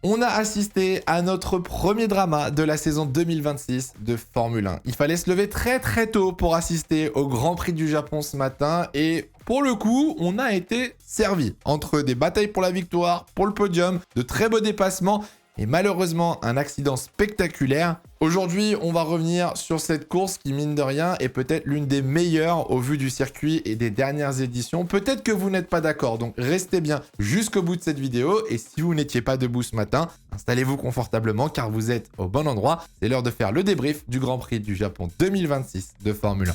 On a assisté à notre premier drama de la saison 2026 de Formule 1. Il fallait se lever très très tôt pour assister au Grand Prix du Japon ce matin et pour le coup, on a été servi. Entre des batailles pour la victoire, pour le podium, de très beaux dépassements et malheureusement un accident spectaculaire. Aujourd'hui, on va revenir sur cette course qui, mine de rien, est peut-être l'une des meilleures au vu du circuit et des dernières éditions. Peut-être que vous n'êtes pas d'accord, donc restez bien jusqu'au bout de cette vidéo. Et si vous n'étiez pas debout ce matin, installez-vous confortablement car vous êtes au bon endroit. C'est l'heure de faire le débrief du Grand Prix du Japon 2026 de Formule 1.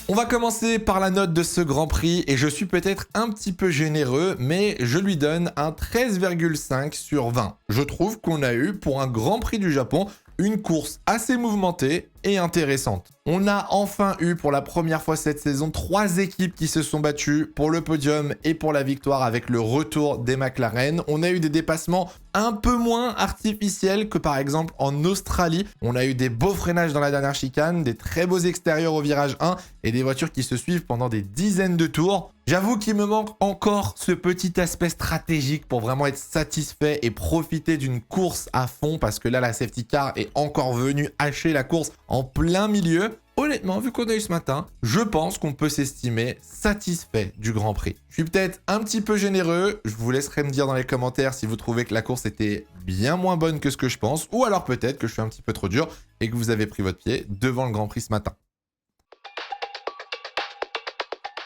On va commencer par la note de ce Grand Prix et je suis peut-être un petit peu généreux, mais je lui donne un 13,5 sur 20. Je trouve qu'on a eu, pour un Grand Prix du Japon, une course assez mouvementée et intéressante. On a enfin eu pour la première fois cette saison 3 équipes qui se sont battues pour le podium et pour la victoire avec le retour des McLaren. On a eu des dépassements un peu moins artificiels que par exemple en Australie. On a eu des beaux freinages dans la dernière chicane, des très beaux extérieurs au virage 1 et des voitures qui se suivent pendant des dizaines de tours. J'avoue qu'il me manque encore ce petit aspect stratégique pour vraiment être satisfait et profiter d'une course à fond parce que là, la safety car est encore venue hacher la course en plein milieu. Honnêtement, vu qu'on a eu ce matin, je pense qu'on peut s'estimer satisfait du Grand Prix. Je suis peut-être un petit peu généreux, je vous laisserai me dire dans les commentaires si vous trouvez que la course était bien moins bonne que ce que je pense, ou alors peut-être que je suis un petit peu trop dur et que vous avez pris votre pied devant le Grand Prix ce matin.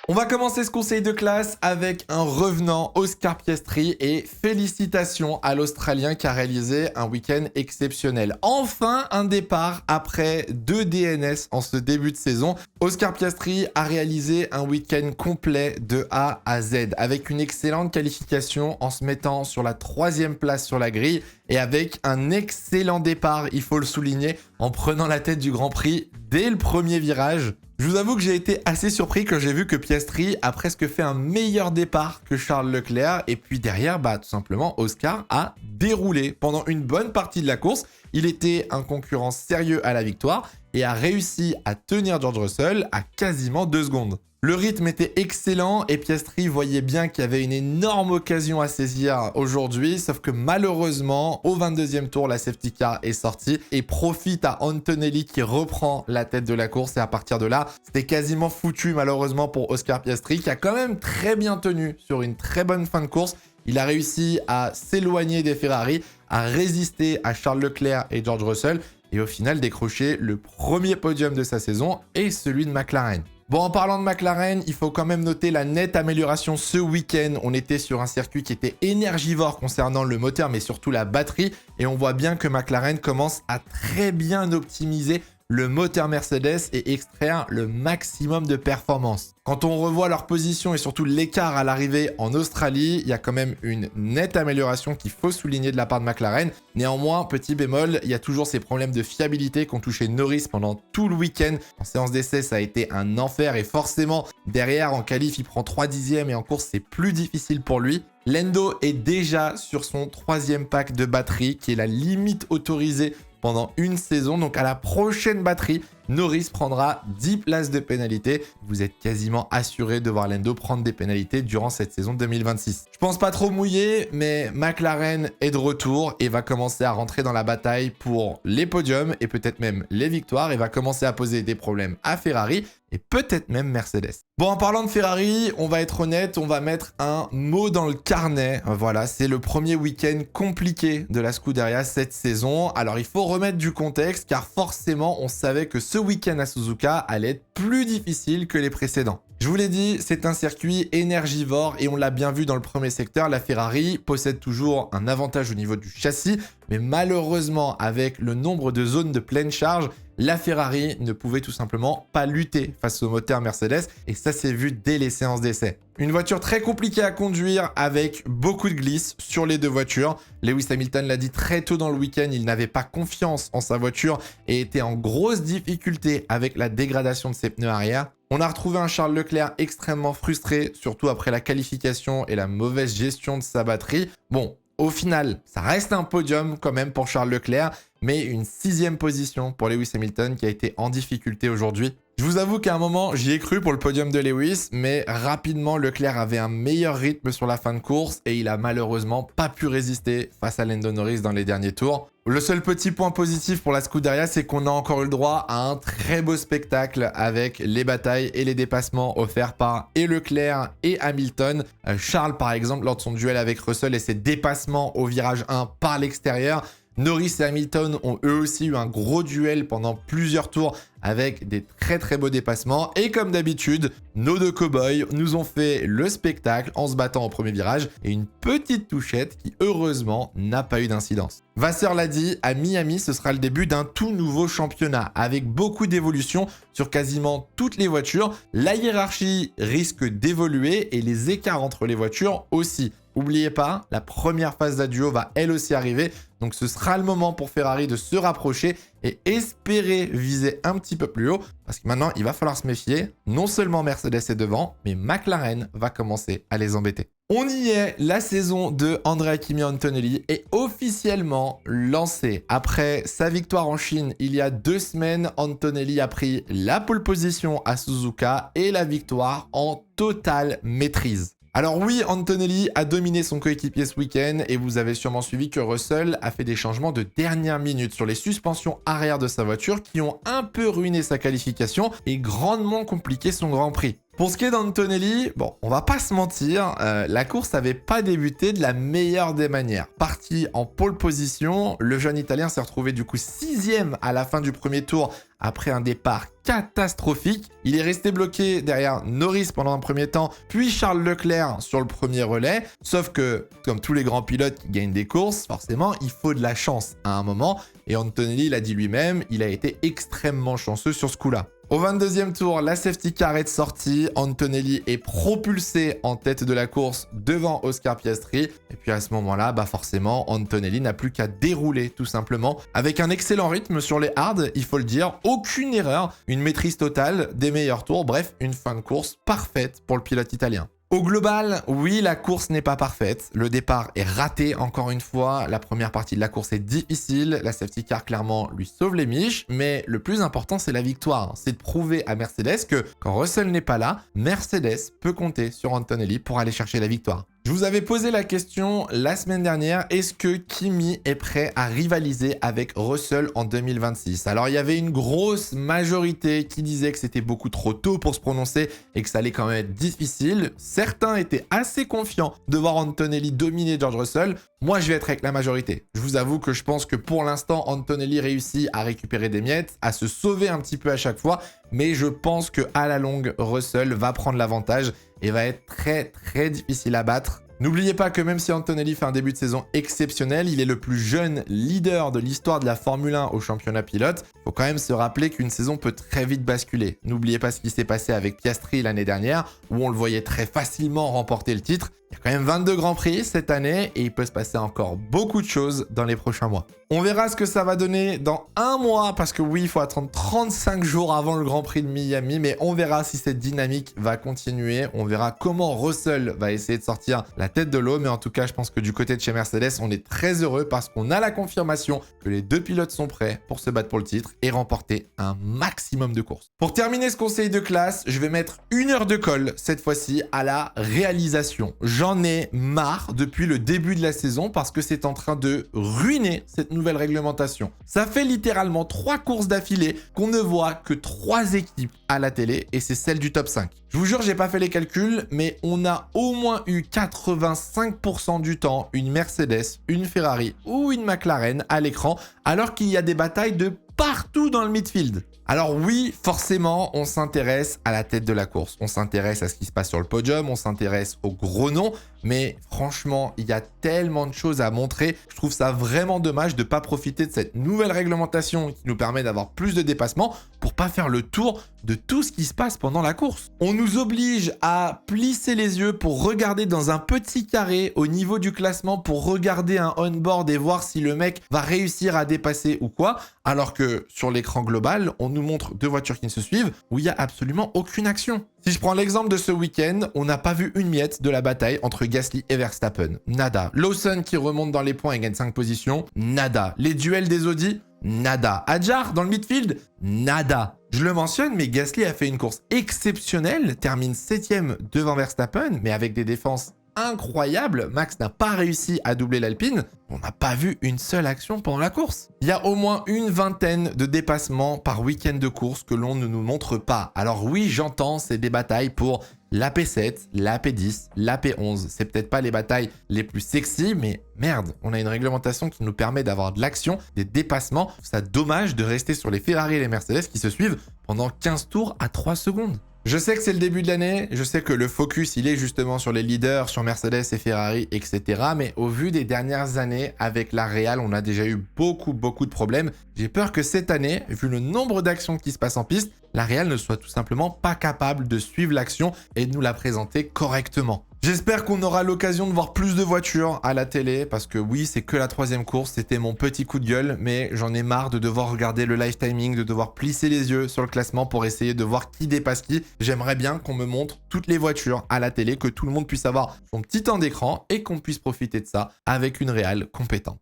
On va commencer ce conseil de classe avec un revenant, Oscar Piastri, et félicitations à l'Australien qui a réalisé un week-end exceptionnel. Enfin, un départ après 2 DNS en ce début de saison. Oscar Piastri a réalisé un week-end complet de A à Z, avec une excellente qualification en se mettant sur la 3e place sur la grille et avec un excellent départ, il faut le souligner, en prenant la tête du Grand Prix dès le premier virage. Je vous avoue que j'ai été assez surpris quand j'ai vu que Piastri a presque fait un meilleur départ que Charles Leclerc. Et puis derrière, tout simplement, Oscar a déroulé pendant une bonne partie de la course. Il était un concurrent sérieux à la victoire et a réussi à tenir George Russell à quasiment 2 secondes. Le rythme était excellent et Piastri voyait bien qu'il y avait une énorme occasion à saisir aujourd'hui, sauf que malheureusement, au 22e tour, la safety car est sortie et profite à Antonelli qui reprend la tête de la course et à partir de là, c'était quasiment foutu malheureusement pour Oscar Piastri qui a quand même très bien tenu sur une très bonne fin de course. Il a réussi à s'éloigner des Ferrari, à résister à Charles Leclerc et George Russell et au final décrocher le premier podium de sa saison et celui de McLaren. Bon, en parlant de McLaren, il faut quand même noter la nette amélioration ce week-end. On était sur un circuit qui était énergivore concernant le moteur, mais surtout la batterie. Et on voit bien que McLaren commence à très bien optimiser le moteur Mercedes et extraire le maximum de performance. Quand on revoit leur position et surtout l'écart à l'arrivée en Australie, il y a quand même une nette amélioration qu'il faut souligner de la part de McLaren. Néanmoins, petit bémol, il y a toujours ces problèmes de fiabilité qu'ont touché Norris pendant tout le week-end. En séance d'essai, ça a été un enfer et forcément, derrière, en qualif, il prend 3 dixièmes et en course, c'est plus difficile pour lui. Lando est déjà sur son 3e pack de batterie qui est la limite autorisée pendant une saison. Donc à la prochaine batterie, Norris prendra 10 places de pénalité. Vous êtes quasiment assuré de voir Lando prendre des pénalités durant cette saison 2026. Je pense pas trop mouiller, mais McLaren est de retour et va commencer à rentrer dans la bataille pour les podiums et peut-être même les victoires et va commencer à poser des problèmes à Ferrari et peut-être même Mercedes. Bon, en parlant de Ferrari, on va être honnête, on va mettre un mot dans le carnet. Voilà, c'est le premier week-end compliqué de la Scuderia cette saison. Alors, il faut remettre du contexte car forcément, on savait que ce week-end à Suzuka allait être plus difficile que les précédents. Je vous l'ai dit, c'est un circuit énergivore et on l'a bien vu dans le premier secteur, la Ferrari possède toujours un avantage au niveau du châssis, mais malheureusement, avec le nombre de zones de pleine charge, la Ferrari ne pouvait tout simplement pas lutter face au moteur Mercedes et ça s'est vu dès les séances d'essai. Une voiture très compliquée à conduire avec beaucoup de glisse sur les deux voitures. Lewis Hamilton l'a dit très tôt dans le week-end, il n'avait pas confiance en sa voiture et était en grosse difficulté avec la dégradation de ses pneus arrière. On a retrouvé un Charles Leclerc extrêmement frustré, surtout après la qualification et la mauvaise gestion de sa batterie. Bon, au final, ça reste un podium quand même pour Charles Leclerc, mais une 6e position pour Lewis Hamilton qui a été en difficulté aujourd'hui. Je vous avoue qu'à un moment, j'y ai cru pour le podium de Lewis, mais rapidement, Leclerc avait un meilleur rythme sur la fin de course et il a malheureusement pas pu résister face à Lando Norris dans les derniers tours. Le seul petit point positif pour la Scuderia, c'est qu'on a encore eu le droit à un très beau spectacle avec les batailles et les dépassements offerts par et Leclerc et Hamilton. Charles, par exemple, lors de son duel avec Russell et ses dépassements au virage 1 par l'extérieur. Norris et Hamilton ont eux aussi eu un gros duel pendant plusieurs tours avec des très beaux dépassements. Et comme d'habitude, nos deux cow-boys nous ont fait le spectacle en se battant au premier virage et une petite touchette qui heureusement n'a pas eu d'incidence. Vasseur l'a dit, à Miami, ce sera le début d'un tout nouveau championnat avec beaucoup d'évolutions sur quasiment toutes les voitures. La hiérarchie risque d'évoluer et les écarts entre les voitures aussi. N'oubliez pas, la première phase d'adieu va elle aussi arriver, donc ce sera le moment pour Ferrari de se rapprocher et espérer viser un petit peu plus haut, parce que maintenant il va falloir se méfier, non seulement Mercedes est devant, mais McLaren va commencer à les embêter. On y est, la saison de Andrea Kimi Antonelli est officiellement lancée. Après sa victoire en Chine il y a 2 semaines, Antonelli a pris la pole position à Suzuka et la victoire en totale maîtrise. Alors oui, Antonelli a dominé son coéquipier ce week-end et vous avez sûrement suivi que Russell a fait des changements de dernière minute sur les suspensions arrière de sa voiture qui ont un peu ruiné sa qualification et grandement compliqué son Grand Prix. Pour ce qui est d'Antonelli, bon, on va pas se mentir, la course n'avait pas débuté de la meilleure des manières. Parti en pole position, le jeune Italien s'est retrouvé du coup 6e à la fin du premier tour après un départ catastrophique. Il est resté bloqué derrière Norris pendant un premier temps, puis Charles Leclerc sur le premier relais. Sauf que, comme tous les grands pilotes qui gagnent des courses, forcément, il faut de la chance à un moment. Et Antonelli l'a dit lui-même, il a été extrêmement chanceux sur ce coup-là. Au 22e tour, la safety car est sortie. Antonelli est propulsé en tête de la course devant Oscar Piastri. Et puis à ce moment-là, forcément, Antonelli n'a plus qu'à dérouler tout simplement. Avec un excellent rythme sur les hards, il faut le dire. Aucune erreur, une maîtrise totale des meilleurs tours. Bref, une fin de course parfaite pour le pilote italien. Au global, oui, la course n'est pas parfaite. Le départ est raté encore une fois. La première partie de la course est difficile. La safety car clairement lui sauve les miches. Mais le plus important, c'est la victoire. C'est de prouver à Mercedes que quand Russell n'est pas là, Mercedes peut compter sur Antonelli pour aller chercher la victoire. Je vous avais posé la question la semaine dernière, est-ce que Kimi est prêt à rivaliser avec Russell en 2026? Alors il y avait une grosse majorité qui disait que c'était beaucoup trop tôt pour se prononcer et que ça allait quand même être difficile. Certains étaient assez confiants de voir Antonelli dominer George Russell. Moi je vais être avec la majorité. Je vous avoue que je pense que pour l'instant Antonelli réussit à récupérer des miettes, à se sauver un petit peu à chaque fois, mais je pense que à la longue Russell va prendre l'avantage et va être très difficile à battre. N'oubliez pas que même si Antonelli fait un début de saison exceptionnel, il est le plus jeune leader de l'histoire de la Formule 1 au championnat pilote. Il faut quand même se rappeler qu'une saison peut très vite basculer. N'oubliez pas ce qui s'est passé avec Piastri l'année dernière, où on le voyait très facilement remporter le titre. Il y a quand même 22 Grands Prix cette année et il peut se passer encore beaucoup de choses dans les prochains mois. On verra ce que ça va donner dans un mois, parce que oui, il faut attendre 35 jours avant le Grand Prix de Miami, mais on verra si cette dynamique va continuer. On verra comment Russell va essayer de sortir la tête de l'eau, mais en tout cas, je pense que du côté de chez Mercedes, on est très heureux parce qu'on a la confirmation que les deux pilotes sont prêts pour se battre pour le titre et remporter un maximum de courses. Pour terminer ce conseil de classe, je vais mettre 1 heure de colle, cette fois-ci, à la réalisation. J'en ai marre depuis le début de la saison parce que c'est en train de ruiner cette nouvelle réglementation. Ça fait littéralement 3 courses d'affilée qu'on ne voit que 3 équipes à la télé et c'est celle du top 5. Je vous jure, j'ai pas fait les calculs, mais on a au moins eu 85% du temps une Mercedes, une Ferrari ou une McLaren à l'écran, alors qu'il y a des batailles de partout dans le midfield. Alors oui, forcément, on s'intéresse à la tête de la course. On s'intéresse à ce qui se passe sur le podium, on s'intéresse aux gros noms, mais franchement, il y a tellement de choses à montrer. Je trouve ça vraiment dommage de ne pas profiter de cette nouvelle réglementation qui nous permet d'avoir plus de dépassements pour pas faire le tour de tout ce qui se passe pendant la course. On nous oblige à plisser les yeux pour regarder dans un petit carré au niveau du classement pour regarder un on-board et voir si le mec va réussir à dépasser ou quoi, alors que sur l'écran global, on nous montre 2 voitures qui ne se suivent où il n'y a absolument aucune action. Si je prends l'exemple de ce week-end, on n'a pas vu une miette de la bataille entre Gasly et Verstappen. Nada. Lawson qui remonte dans les points et gagne 5 positions. Nada. Les duels des Audi. Nada. Hadjar dans le midfield? Nada. Je le mentionne, mais Gasly a fait une course exceptionnelle, termine 7ème devant Verstappen, mais avec des défenses incroyables. Max n'a pas réussi à doubler l'Alpine. On n'a pas vu une seule action pendant la course. Il y a au moins une vingtaine de dépassements par week-end de course que l'on ne nous montre pas. Alors oui, j'entends, c'est des batailles pour la P7, la P10, la P11. C'est peut-être pas les batailles les plus sexy, mais merde, on a une réglementation qui nous permet d'avoir de l'action, des dépassements. C'est dommage de rester sur les Ferrari et les Mercedes qui se suivent pendant 15 tours à 3 secondes. Je sais que c'est le début de l'année, je sais que le focus il est justement sur les leaders, sur Mercedes et Ferrari, etc. Mais au vu des dernières années, avec la Real, on a déjà eu beaucoup de problèmes. J'ai peur que cette année, vu le nombre d'actions qui se passent en piste, la Real ne soit tout simplement pas capable de suivre l'action et de nous la présenter correctement. J'espère qu'on aura l'occasion de voir plus de voitures à la télé, parce que oui, c'est que la 3e course, c'était mon petit coup de gueule, mais j'en ai marre de devoir regarder le live timing, de devoir plisser les yeux sur le classement pour essayer de voir qui dépasse qui. J'aimerais bien qu'on me montre toutes les voitures à la télé, que tout le monde puisse avoir son petit temps d'écran et qu'on puisse profiter de ça avec une Real compétente.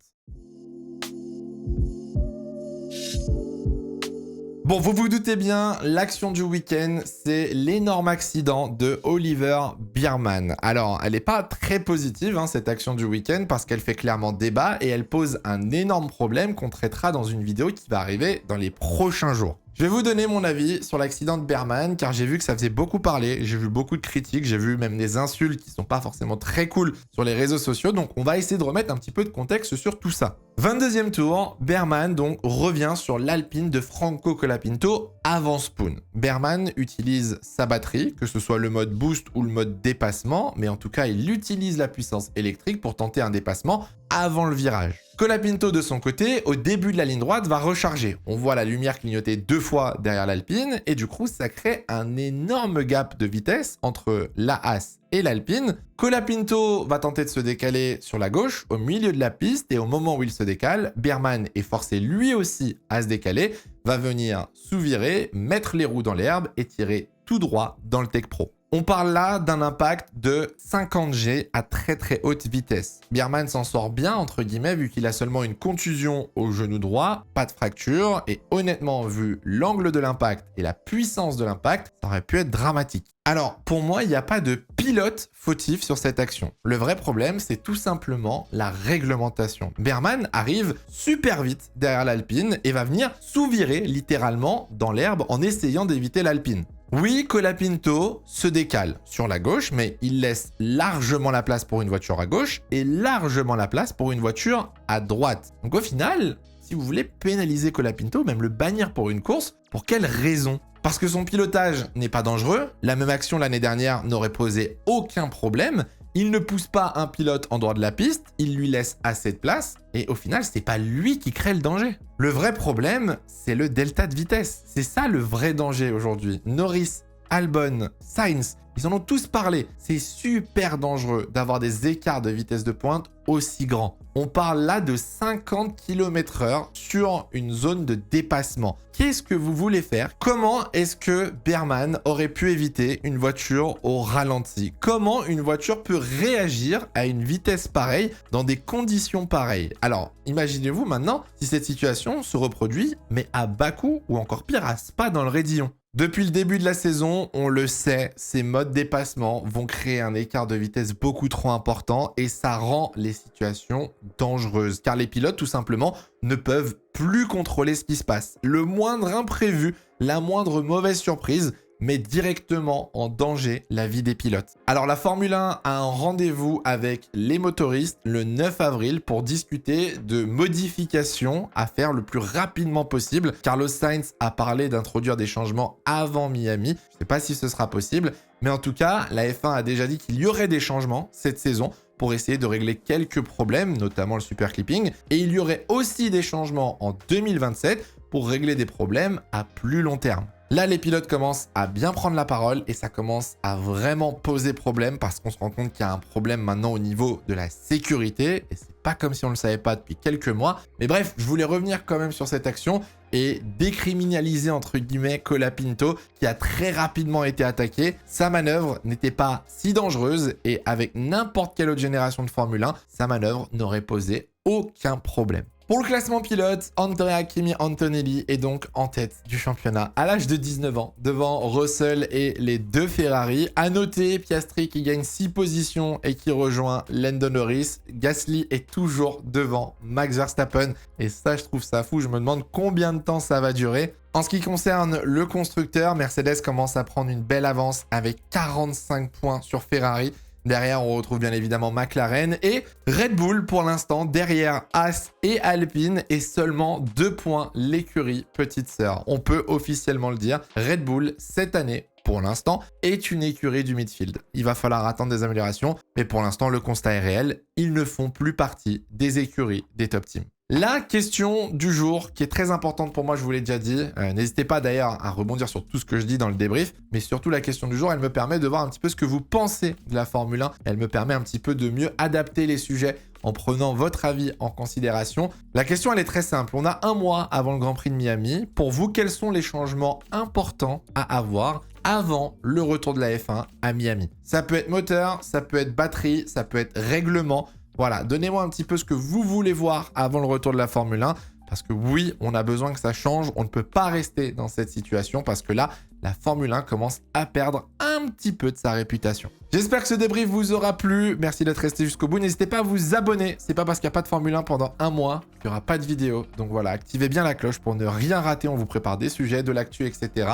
Bon, vous vous doutez bien, l'action du week-end, c'est l'énorme accident de Oliver Biermann. Alors, elle n'est pas très positive, cette action du week-end, parce qu'elle fait clairement débat et elle pose un énorme problème qu'on traitera dans une vidéo qui va arriver dans les prochains jours. Je vais vous donner mon avis sur l'accident de Biermann, car j'ai vu que ça faisait beaucoup parler, j'ai vu beaucoup de critiques, j'ai vu même des insultes qui sont pas forcément très cool sur les réseaux sociaux, donc on va essayer de remettre un petit peu de contexte sur tout ça. 22e tour, Biermann donc revient sur l'Alpine de Franco Colapinto avant Spoon. Biermann utilise sa batterie, que ce soit le mode boost ou le mode dépassement, mais en tout cas il utilise la puissance électrique pour tenter un dépassement avant le virage. Colapinto de son côté, au début de la ligne droite, va recharger. On voit la lumière clignoter 2 fois derrière l'Alpine et du coup ça crée un énorme gap de vitesse entre la Haas et l'Alpine. Colapinto va tenter de se décaler sur la gauche au milieu de la piste et au moment où il se décale, Biermann est forcé lui aussi à se décaler, va venir sous-virer, mettre les roues dans l'herbe et tirer tout droit dans le Tech Pro. On parle là d'un impact de 50 G à très haute vitesse. Biermann s'en sort bien, entre guillemets, vu qu'il a seulement une contusion au genou droit, pas de fracture, et honnêtement, vu l'angle de l'impact et la puissance de l'impact, ça aurait pu être dramatique. Alors, pour moi, il n'y a pas de pilote fautif sur cette action. Le vrai problème, c'est tout simplement la réglementation. Biermann arrive super vite derrière l'Alpine et va venir sous-virer littéralement dans l'herbe en essayant d'éviter l'Alpine. Oui, Colapinto se décale sur la gauche, mais il laisse largement la place pour une voiture à gauche et largement la place pour une voiture à droite. Donc au final, si vous voulez pénaliser Colapinto, même le bannir pour une course, pour quelle raison ? Parce que son pilotage n'est pas dangereux, la même action l'année dernière n'aurait posé aucun problème, il ne pousse pas un pilote en dehors de la piste, il lui laisse assez de place, et au final, c'est pas lui qui crée le danger. Le vrai problème, c'est le delta de vitesse. C'est ça le vrai danger aujourd'hui. Norris, Albon, Sainz, ils en ont tous parlé. C'est super dangereux d'avoir des écarts de vitesse de pointe aussi grands. On parle là de 50 km/h sur une zone de dépassement. Qu'est-ce que vous voulez faire? Comment est-ce que Biermann aurait pu éviter une voiture au ralenti? Comment une voiture peut réagir à une vitesse pareille dans des conditions pareilles? Alors, imaginez-vous maintenant si cette situation se reproduit, mais à Bakou ou encore pire, à Spa dans le Raidillon. Depuis le début de la saison, on le sait, ces modes dépassement vont créer un écart de vitesse beaucoup trop important et ça rend les situations dangereuses car les pilotes tout simplement ne peuvent plus contrôler ce qui se passe. Le moindre imprévu, la moindre mauvaise surprise met directement en danger la vie des pilotes. Alors la Formule 1 a un rendez-vous avec les motoristes le 9 avril pour discuter de modifications à faire le plus rapidement possible. Carlos Sainz a parlé d'introduire des changements avant Miami. Je ne sais pas si ce sera possible, mais en tout cas, la F1 a déjà dit qu'il y aurait des changements cette saison pour essayer de régler quelques problèmes, notamment le super clipping. Et il y aurait aussi des changements en 2027 pour régler des problèmes à plus long terme. Là, les pilotes commencent à bien prendre la parole et ça commence à vraiment poser problème parce qu'on se rend compte qu'il y a un problème maintenant au niveau de la sécurité et c'est pas comme si on le savait pas depuis quelques mois. Mais bref, je voulais revenir quand même sur cette action et décriminaliser entre guillemets Colapinto qui a très rapidement été attaqué. Sa manœuvre n'était pas si dangereuse et avec n'importe quelle autre génération de Formule 1, sa manœuvre n'aurait posé aucun problème. Pour le classement pilote, Andrea Kimi Antonelli est donc en tête du championnat à l'âge de 19 ans, devant Russell et les deux Ferrari. À noter, Piastri qui gagne 6 positions et qui rejoint Lando Norris. Gasly est toujours devant Max Verstappen. Et ça, je trouve ça fou. Je me demande combien de temps ça va durer. En ce qui concerne le constructeur, Mercedes commence à prendre une belle avance avec 45 points sur Ferrari. Derrière, on retrouve bien évidemment McLaren et Red Bull pour l'instant derrière Haas et Alpine et seulement 2 points l'écurie petite sœur. On peut officiellement le dire, Red Bull cette année, pour l'instant, est une écurie du midfield. Il va falloir attendre des améliorations, mais pour l'instant, le constat est réel, ils ne font plus partie des écuries des top teams. La question du jour, qui est très importante pour moi, je vous l'ai déjà dit, n'hésitez pas d'ailleurs à rebondir sur tout ce que je dis dans le débrief, mais surtout la question du jour, elle me permet de voir un petit peu ce que vous pensez de la Formule 1, elle me permet un petit peu de mieux adapter les sujets en prenant votre avis en considération. La question, elle est très simple, on a un mois avant le Grand Prix de Miami. Pour vous, quels sont les changements importants à avoir avant le retour de la F1 à Miami? Ça peut être moteur, ça peut être batterie, ça peut être règlement. Voilà, donnez-moi un petit peu ce que vous voulez voir avant le retour de la Formule 1. Parce que oui, on a besoin que ça change. On ne peut pas rester dans cette situation parce que là, la Formule 1 commence à perdre un petit peu de sa réputation. J'espère que ce débrief vous aura plu. Merci d'être resté jusqu'au bout. N'hésitez pas à vous abonner. C'est pas parce qu'il n'y a pas de Formule 1 pendant un mois qu'il n'y aura pas de vidéo. Donc voilà, activez bien la cloche pour ne rien rater. On vous prépare des sujets, de l'actu, etc.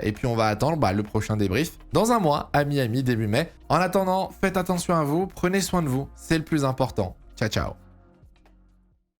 Et puis on va attendre le prochain débrief dans un mois à Miami, début mai. En attendant, faites attention à vous. Prenez soin de vous. C'est le plus important. Ciao, ciao.